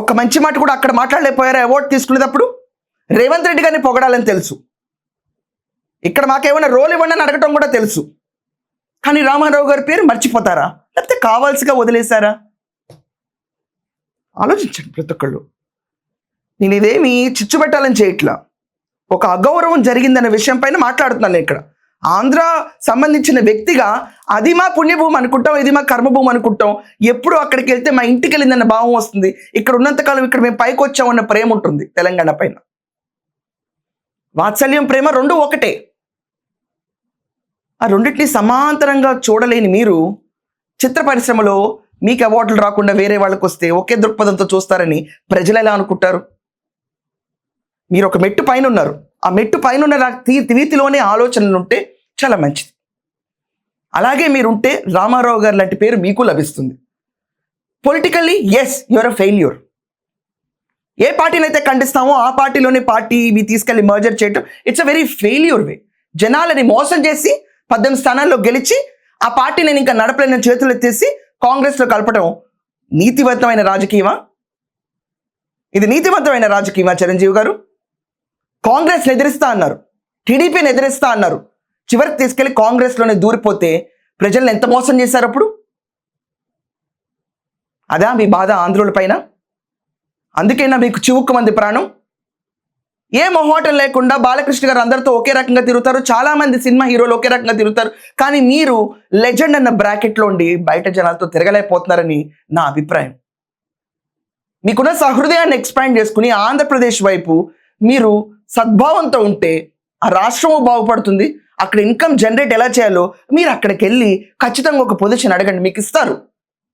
ఒక్క మంచి మాట కూడా అక్కడ మాట్లాడలేకపోయారా అవార్డు తీసుకునేటప్పుడు? రేవంత్ రెడ్డి గారిని పొగడాలని తెలుసు, ఇక్కడ మాకేమైనా రోల్ ఇవ్వండి అని అడగటం కూడా తెలుసు. కానీ రామారావు గారి పేరు మర్చిపోతారా, లేకపోతే కావాల్సిగా వదిలేశారా? ఆలోచించండి ప్రతి ఒక్కళ్ళు. నేను ఇదేమి చిచ్చు పెట్టాలని చేయట్లా, ఒక అగౌరవం జరిగిందనే విషయం పైన మాట్లాడుతున్నాను. ఇక్కడ ఆంధ్ర సంబంధించిన వ్యక్తిగా అది మా పుణ్యభూమి అనుకుంటాం, ఇది మా కర్మభూమి అనుకుంటాం. ఎప్పుడు అక్కడికి వెళ్తే మా ఇంటికి వెళ్ళిందన్న భావం వస్తుంది. ఇక్కడ ఉన్నంతకాలం ఇక్కడ మేము పైకి వచ్చామన్న ప్రేమ ఉంటుంది తెలంగాణ పైన. వాత్సల్యం, ప్రేమ రెండు ఒకటే. ఆ రెండింటిని సమాంతరంగా చూడలేని మీరు చిత్ర పరిశ్రమలో మీకు అవార్డులు రాకుండా వేరే వాళ్ళకి వస్తే ఒకే దృక్పథంతో చూస్తారని ప్రజలు ఎలా అనుకుంటారు? మీరు ఒక మెట్టు పైన ఉన్నారు, ఆ మెట్టు పైన ఉన్న వీతిలోనే ఆలోచనలు ఉంటే చాలా మంచిది. అలాగే మీరుంటే రామారావు గారు లాంటి పేరు మీకు లభిస్తుంది. Politically yes, your a failure. ఏ పార్టీని అయితే ఖండిస్తామో ఆ పార్టీలోనే పార్టీ మీ తీసుకెళ్ళి మర్జర్ చేయటం, ఇట్స్ అ వెరీ ఫెయిల్యూర్ వే. జనాలని మోసం చేసి 18 స్థానాల్లో గెలిచి ఆ పార్టీ నేను ఇంకా నడపలేని చేతులు ఎత్తేసి కాంగ్రెస్లో కలపడం నీతివంతమైన రాజకీయమా? ఇది నీతివంతమైన రాజకీయమా? చిరంజీవి గారు కాంగ్రెస్ని ఎదిరిస్తా అన్నారు, టీడీపీని ఎదిరిస్తా అన్నారు, చివరికి తీసుకెళ్లి కాంగ్రెస్లోనే దూరిపోతే ప్రజల్ని ఎంత మోసం చేశారు అప్పుడు? అదా మీ బాధ ఆంధ్రుల పైన? అందుకేనా మీకు చివుక్కుమంది ప్రాణం? ఏ మొహోటం లేకుండా బాలకృష్ణ గారు అందరితో ఒకే రకంగా తిరుగుతారు, చాలా మంది సినిమా హీరోలు ఒకే రకంగా తిరుగుతారు. కానీ మీరు లెజెండ్ అన్న బ్రాకెట్లో ఉండి బయట జనాలతో తిరగలేకపోతున్నారని నా అభిప్రాయం. మీకున్న సహృదయాన్ని ఎక్స్పాండ్ చేసుకుని ఆంధ్రప్రదేశ్ వైపు మీరు సద్భావంతో ఉంటే ఆ రాష్ట్రము బాగుపడుతుంది. అక్కడ ఇన్కమ్ జనరేట్ ఎలా చేయాలో మీరు అక్కడికి వెళ్ళి ఖచ్చితంగా ఒక పొజిషన్ అడగండి, మీకు ఇస్తారు.